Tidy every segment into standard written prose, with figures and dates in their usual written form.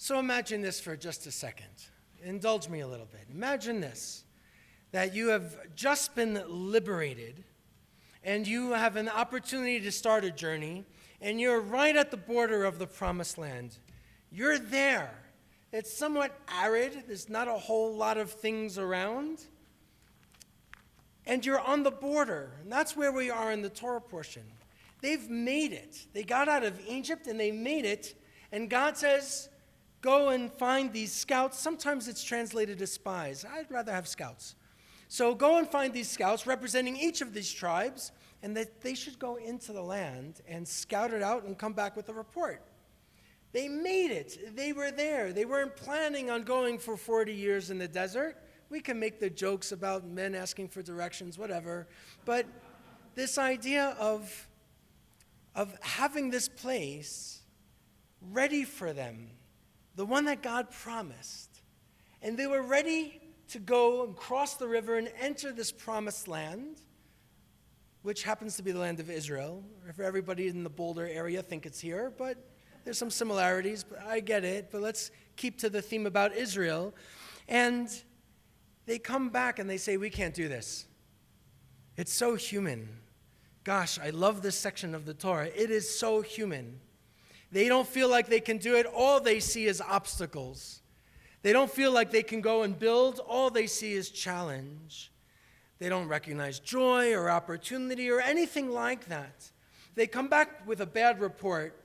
So imagine this for just a second. Indulge me a little bit. Imagine this, that you have just been liberated and you have an opportunity to start a journey and you're right at the border of the promised land. You're there. It's somewhat arid. There's not a whole lot of things around. And you're on the border. And that's where we are in the Torah portion. They've made it. They got out of Egypt and they made it. And God says, go and find these scouts. Sometimes it's translated as spies. I'd rather have scouts. So go and find these scouts representing each of these tribes, and that they should go into the land and scout it out and come back with a report. They made it. They were there. They weren't planning on going for 40 years in the desert. We can make the jokes about men asking for directions, whatever. But this idea of having this place ready for them, the one that God promised. And they were ready to go and cross the river and enter this promised land, which happens to be the land of Israel. For everybody in the Boulder area, think it's here, but there's some similarities. But I get it, but let's keep to the theme about Israel. And they come back and they say, we can't do this. It's so human. Gosh, I love this section of the Torah. It is so human. They don't feel like they can do it. All they see is obstacles. They don't feel like they can go and build. All they see is challenge. They don't recognize joy or opportunity or anything like that. They come back with a bad report.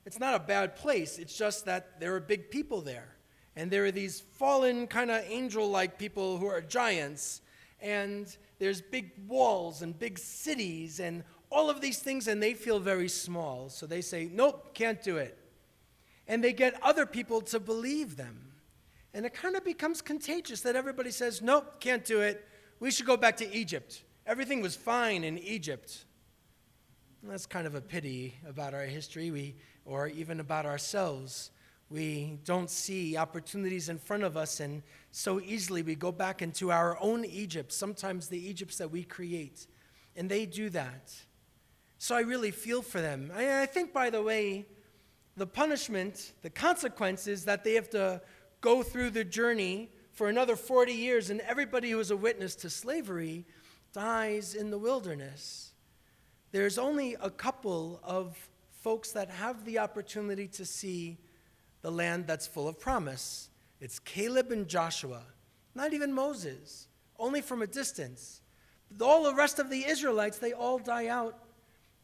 It's not a bad place. It's just that there are big people there. And there are these fallen kind of angel-like people who are giants. And there's big walls and big cities and all of these things, and they feel very small. So they say, nope, can't do it. And they get other people to believe them. And it kind of becomes contagious that everybody says, nope, can't do it. We should go back to Egypt. Everything was fine in Egypt. And that's kind of a pity about our history, or even about ourselves. We don't see opportunities in front of us, and so easily we go back into our own Egypt, sometimes the Egypts that we create. And they do that. So I really feel for them. I think, by the way, the punishment, the consequence is that they have to go through the journey for another 40 years, and everybody who is a witness to slavery dies in the wilderness. There's only a couple of folks that have the opportunity to see the land that's full of promise. It's Caleb and Joshua, not even Moses, only from a distance. All the rest of the Israelites, they all die out,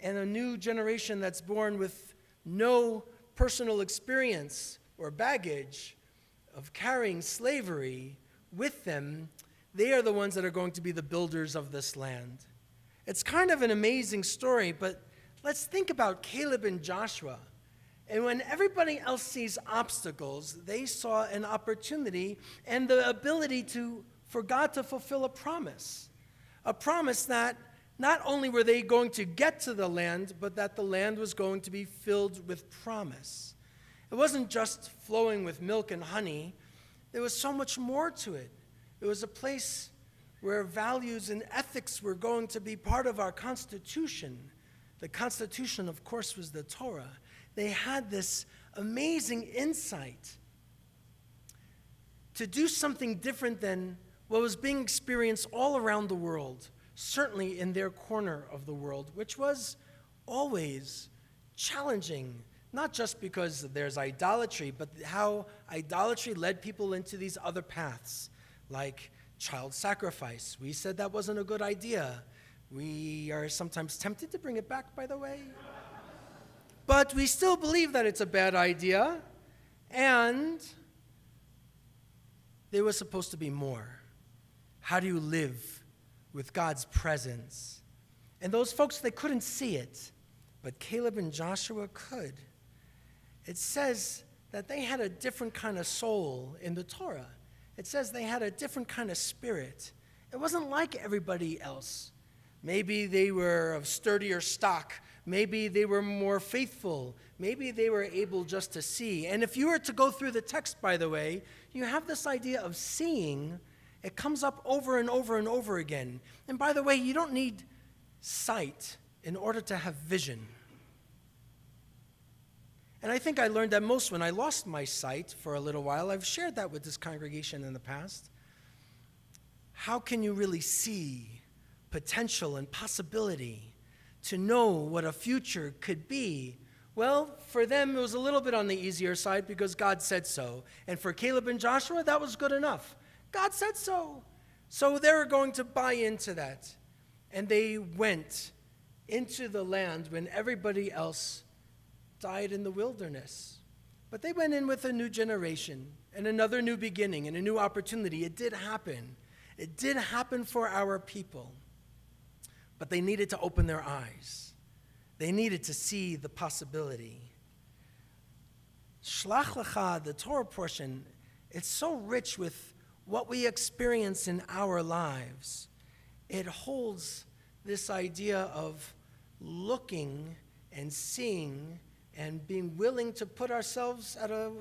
and a new generation that's born with no personal experience or baggage of carrying slavery with them, they are the ones that are going to be the builders of this land. It's kind of an amazing story, but let's think about Caleb and Joshua. And when everybody else sees obstacles, they saw an opportunity and the ability for God to fulfill a promise. A promise that not only were they going to get to the land, but that the land was going to be filled with promise. It wasn't just flowing with milk and honey. There was so much more to it. It was a place where values and ethics were going to be part of our Constitution. The Constitution, of course, was the Torah. They had this amazing insight to do something different than what was being experienced all around the world, certainly in their corner of the world, which was always challenging, not just because there's idolatry, but how idolatry led people into these other paths, like child sacrifice. We said that wasn't a good idea. We are sometimes tempted to bring it back, by the way. But we still believe that it's a bad idea, and there was supposed to be more. How do you live with God's presence? And those folks, they couldn't see it, but Caleb and Joshua could. It says that they had a different kind of soul in the Torah. It says they had a different kind of spirit. It wasn't like everybody else. Maybe they were of sturdier stock. Maybe they were more faithful. Maybe they were able just to see. And if you were to go through the text, by the way, you have this idea of seeing. It comes up over and over and over again. And by the way, you don't need sight in order to have vision. And I think I learned that most when I lost my sight for a little while. I've shared that with this congregation in the past. How can you really see potential and possibility to know what a future could be? Well, for them, it was a little bit on the easier side because God said so. And for Caleb and Joshua, that was good enough. God said so. So they were going to buy into that. And they went into the land when everybody else died in the wilderness. But they went in with a new generation and another new beginning and a new opportunity. It did happen. It did happen for our people. But they needed to open their eyes. They needed to see the possibility. Shlach Lecha, the Torah portion, it's so rich with what we experience in our lives. It holds this idea of looking and seeing and being willing to put ourselves at a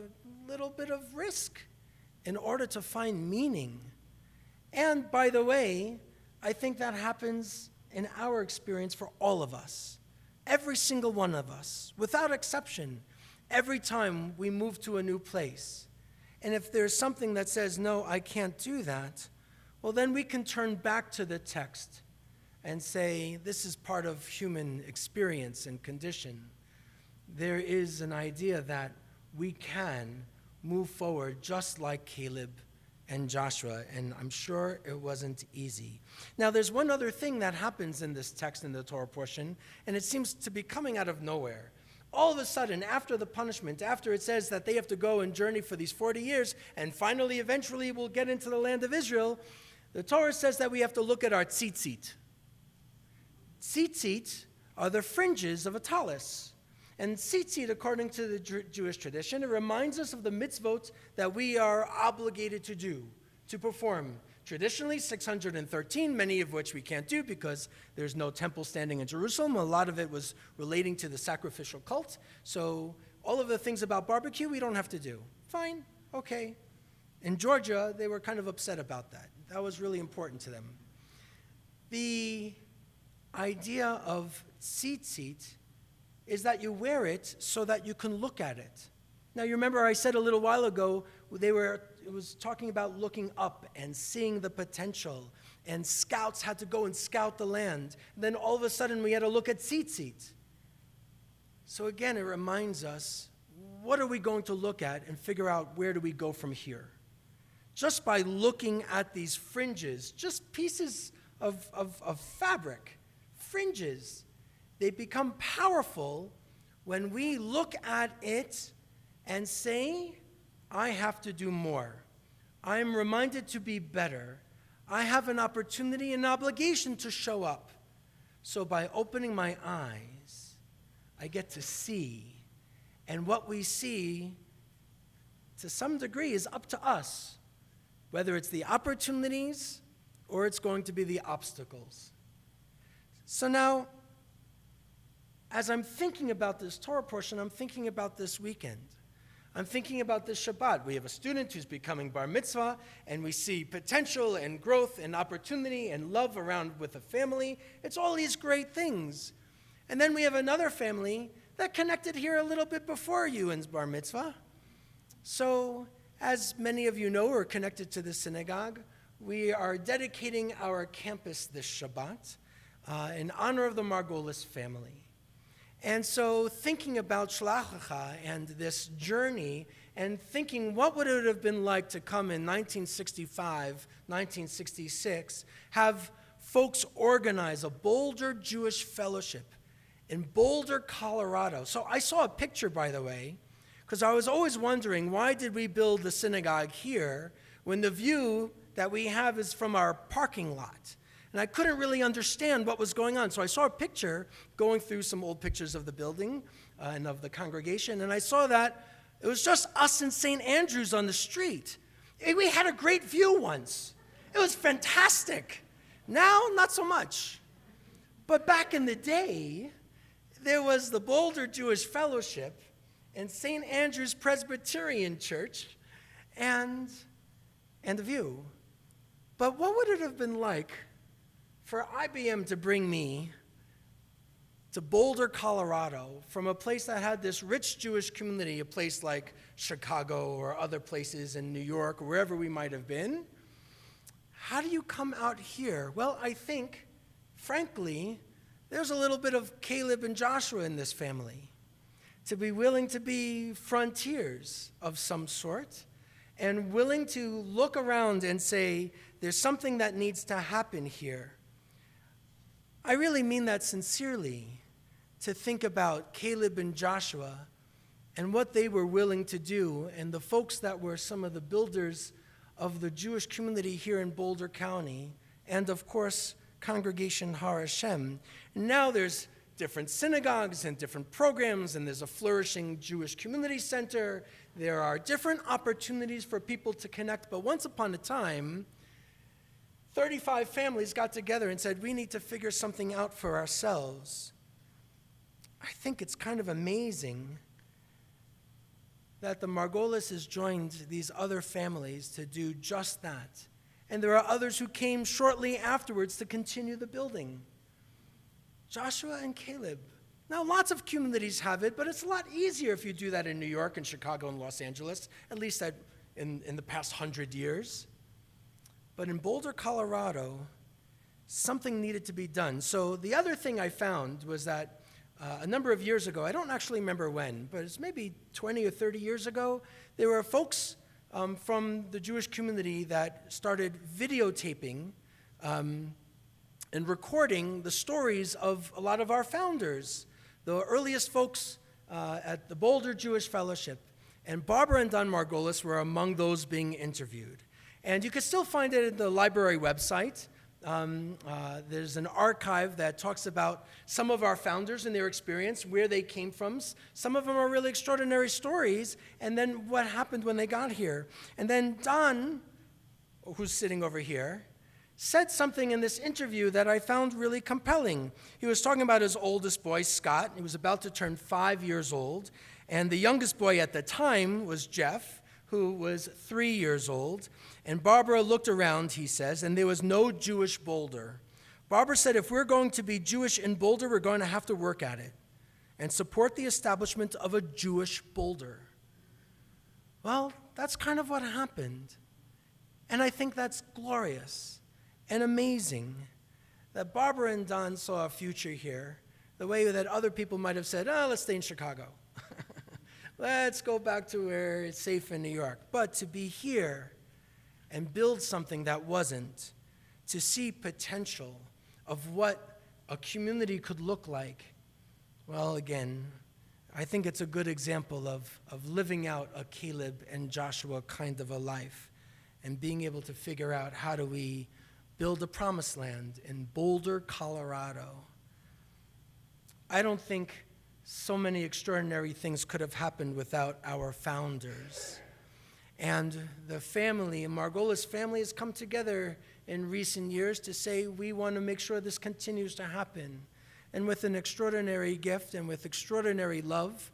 little bit of risk in order to find meaning. And by the way, I think that happens in our experience for all of us. Every single one of us, without exception, every time we move to a new place. And if there's something that says, no, I can't do that, well, then we can turn back to the text and say, this is part of human experience and condition. There is an idea that we can move forward just like Caleb and Joshua, and I'm sure it wasn't easy. Now, there's one other thing that happens in this text in the Torah portion, and it seems to be coming out of nowhere. All of a sudden, after the punishment, after it says that they have to go and journey for these 40 years, and finally, eventually, we'll get into the land of Israel, the Torah says that we have to look at our tzitzit. Tzitzit are the fringes of a tallis. And tzitzit, according to the Jewish tradition, it reminds us of the mitzvot that we are obligated to do, to perform. Traditionally, 613, many of which we can't do because there's no temple standing in Jerusalem. A lot of it was relating to the sacrificial cult. So all of the things about barbecue, we don't have to do. Fine, okay. In Georgia, they were kind of upset about that. That was really important to them. The idea of tzitzit is that you wear it so that you can look at it. Now, you remember I said a little while ago, it was talking about looking up and seeing the potential, and scouts had to go and scout the land. And then all of a sudden, we had to look at tzitzit. So again, it reminds us, what are we going to look at and figure out where do we go from here? Just by looking at these fringes, just pieces of fabric, fringes, they become powerful when we look at it and say, I have to do more. I am reminded to be better. I have an opportunity, an obligation to show up. So by opening my eyes, I get to see. And what we see, to some degree, is up to us, whether it's the opportunities or it's going to be the obstacles. So now, as I'm thinking about this Torah portion, I'm thinking about this weekend. I'm thinking about this Shabbat. We have a student who's becoming bar mitzvah, and we see potential and growth and opportunity and love around with a family. It's all these great things. And then we have another family that connected here a little bit before you in bar mitzvah. So, as many of you know, we're connected to the synagogue. We are dedicating our campus this Shabbat in honor of the Margolis family. And so thinking about Shlach Lecha and this journey and thinking what would it have been like to come in 1965, 1966, have folks organize a Boulder Jewish fellowship in Boulder, Colorado. So I saw a picture, by the way, because I was always wondering, why did we build the synagogue here when the view that we have is from our parking lot? And I couldn't really understand what was going on. So I saw a picture going through some old pictures of the building and of the congregation, and I saw that it was just us and St. Andrew's on the street. We had a great view once. It was fantastic. Now, not so much. But back in the day, there was the Boulder Jewish Fellowship and St. Andrew's Presbyterian Church and the view. But what would it have been like for IBM to bring me to Boulder, Colorado, from a place that had this rich Jewish community, a place like Chicago or other places in New York, or wherever we might have been. How do you come out here? Well, I think, frankly, there's a little bit of Caleb and Joshua in this family, to be willing to be frontiers of some sort and willing to look around and say, there's something that needs to happen here. I really mean that sincerely, to think about Caleb and Joshua and what they were willing to do, and the folks that were some of the builders of the Jewish community here in Boulder County, and of course, Congregation Har Hashem. Now there's different synagogues and different programs, and there's a flourishing Jewish community center. There are different opportunities for people to connect, but once upon a time, 35 families got together and said, we need to figure something out for ourselves. I think it's kind of amazing that the Margolis has joined these other families to do just that. And there are others who came shortly afterwards to continue the building. Joshua and Caleb. Now, lots of communities have it, but it's a lot easier if you do that in New York and Chicago and Los Angeles, at least in the past 100 years. But in Boulder, Colorado, something needed to be done. So the other thing I found was that a number of years ago, I don't actually remember when, but it's maybe 20 or 30 years ago, there were folks from the Jewish community that started videotaping and recording the stories of a lot of our founders, the earliest folks at the Boulder Jewish Fellowship. And Barbara and Don Margolis were among those being interviewed. And you can still find it in the library website. There's an archive that talks about some of our founders and their experience, where they came from. Some of them are really extraordinary stories, and then what happened when they got here. And then Don, who's sitting over here, said something in this interview that I found really compelling. He was talking about his oldest boy, Scott. He was about to turn 5 years old, and the youngest boy at the time was Jeff, who was 3 years old. And Barbara looked around, he says, and there was no Jewish Boulder. Barbara said, if we're going to be Jewish in Boulder, we're going to have to work at it and support the establishment of a Jewish Boulder. Well, that's kind of what happened. And I think that's glorious and amazing that Barbara and Don saw a future here, the way that other people might have said, let's stay in Chicago. Let's go back to where it's safe in New York. But to be here and build something that wasn't, to see potential of what a community could look like, well, again, I think it's a good example of living out a Caleb and Joshua kind of a life and being able to figure out how do we build a promised land in Boulder, Colorado. I don't think so many extraordinary things could have happened without our founders. And the family, Margolis family, has come together in recent years to say, we want to make sure this continues to happen. And with an extraordinary gift and with extraordinary love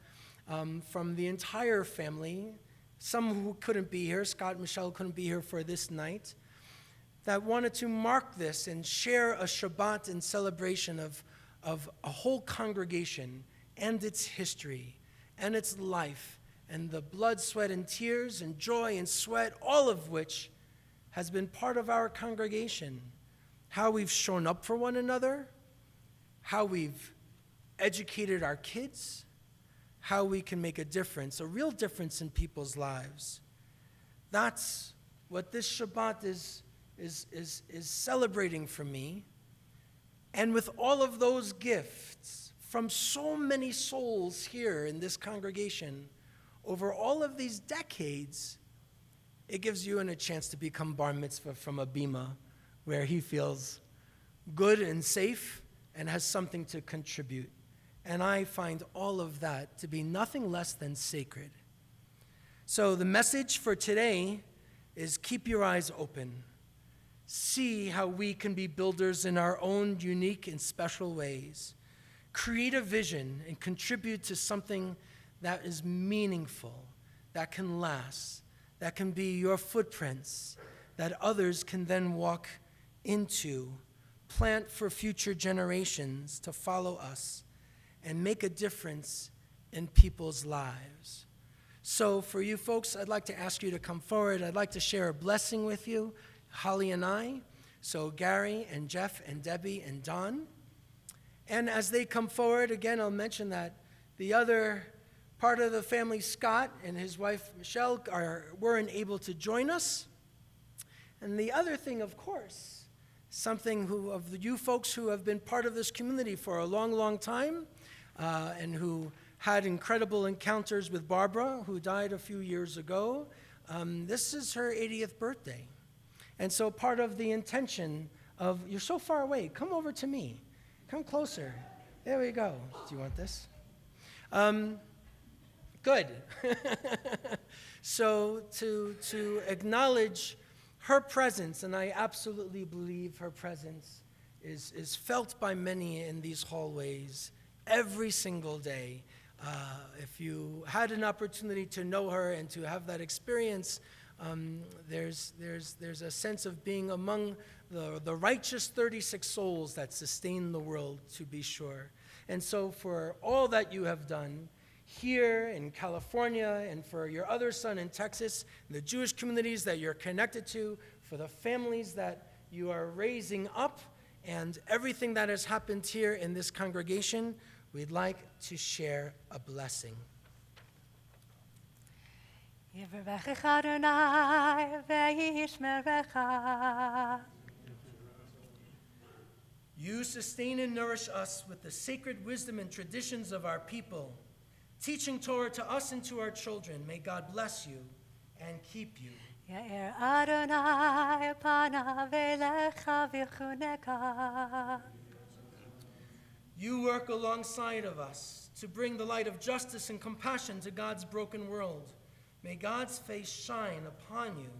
from the entire family, some who couldn't be here, Scott and Michelle couldn't be here for this night, that wanted to mark this and share a Shabbat in celebration of a whole congregation and its history and its life and the blood, sweat, and tears and joy and sweat, all of which has been part of our congregation. How we've shown up for one another, how we've educated our kids, how we can make a difference, a real difference in people's lives. That's what this Shabbat is celebrating for me. And with all of those gifts from so many souls here in this congregation, over all of these decades, it gives you a chance to become bar mitzvah from a bima, where he feels good and safe and has something to contribute. And I find all of that to be nothing less than sacred. So the message for today is keep your eyes open. See how we can be builders in our own unique and special ways. Create a vision and contribute to something that is meaningful, that can last, that can be your footprints, that others can then walk into, plant for future generations to follow us, and make a difference in people's lives. So for you folks, I'd like to ask you to come forward. I'd like to share a blessing with you, Holly and I. So Gary and Jeff and Debbie and Don. And as they come forward, again, I'll mention that the other part of the family, Scott and his wife, Michelle, weren't able to join us. And the other thing, of course, something of you folks who have been part of this community for a long, long time, and who had incredible encounters with Barbara, who died a few years ago. This is her 80th birthday. And so part of the intention of, you're so far away, come over to me. Come closer. There we go. Do you want this? Good. So to acknowledge her presence, and I absolutely believe her presence is felt by many in these hallways every single day. If you had an opportunity to know her and to have that experience, there's a sense of being among the righteous 36 souls that sustain the world, to be sure. And so for all that you have done here in California, and for your other son in Texas, the Jewish communities that you're connected to, for the families that you are raising up, and everything that has happened here in this congregation, we'd like to share a blessing. You sustain and nourish us with the sacred wisdom and traditions of our people, teaching Torah to us and to our children. May God bless you and keep you. You work alongside of us to bring the light of justice and compassion to God's broken world. May God's face shine upon you,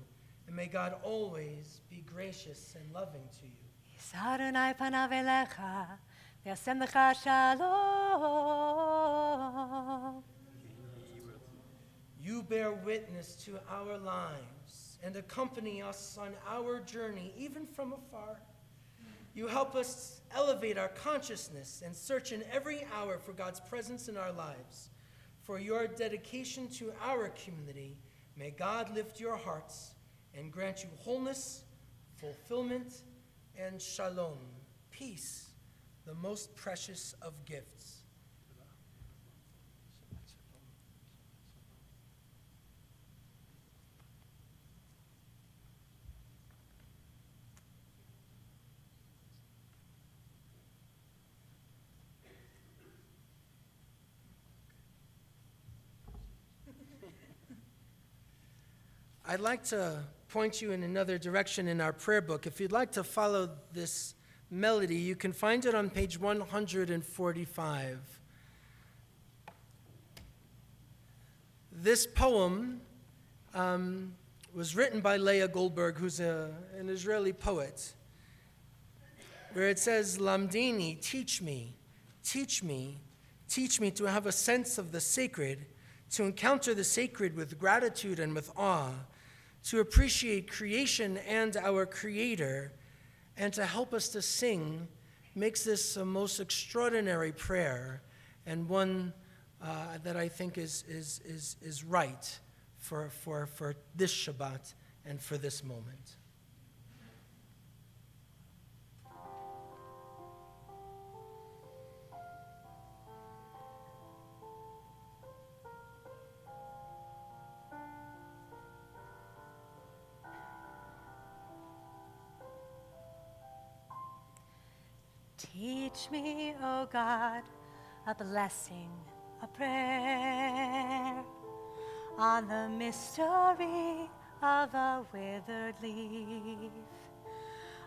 and may God always be gracious and loving to you. You bear witness to our lives and accompany us on our journey, even from afar. You help us elevate our consciousness and search in every hour for God's presence in our lives. For your dedication to our community, may God lift your hearts and grant you wholeness, fulfillment, and shalom, peace, the most precious of gifts. I'd like to point you in another direction in our prayer book. If you'd like to follow this melody, you can find it on page 145. This poem was written by Leah Goldberg, who's an Israeli poet, where it says, Lamdini, teach me to have a sense of the sacred, to encounter the sacred with gratitude and with awe, to appreciate creation and our Creator, and to help us to sing makes this a most extraordinary prayer, and one that I think is right for this Shabbat and for this moment. Teach me, O God, a blessing, a prayer on the mystery of a withered leaf,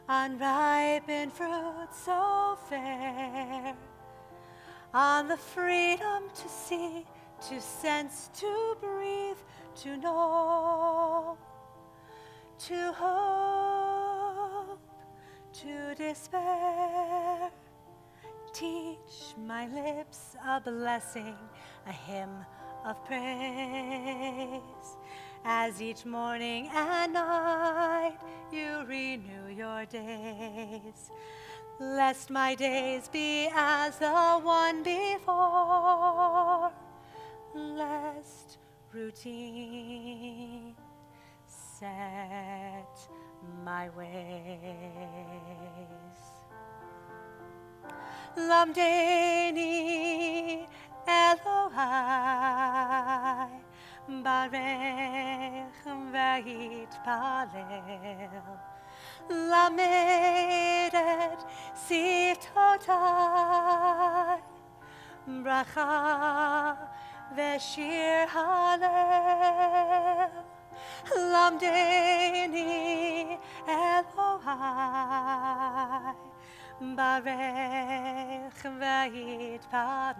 unripened fruit so fair, on the freedom to see, to sense, to breathe, to know, to hope, to despair. Teach my lips a blessing, a hymn of praise, as each morning and night you renew your days. lest my days be as the one before, lest routine set my ways. Lamdeni Elohai barech v'yitpalel lamed et siftotai bracha v'shir halel lamdeni Elohai barech v'yitpalel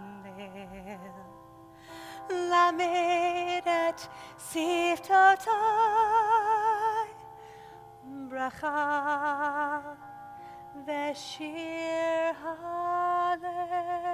lamed et siftotai bracha v'shir halel.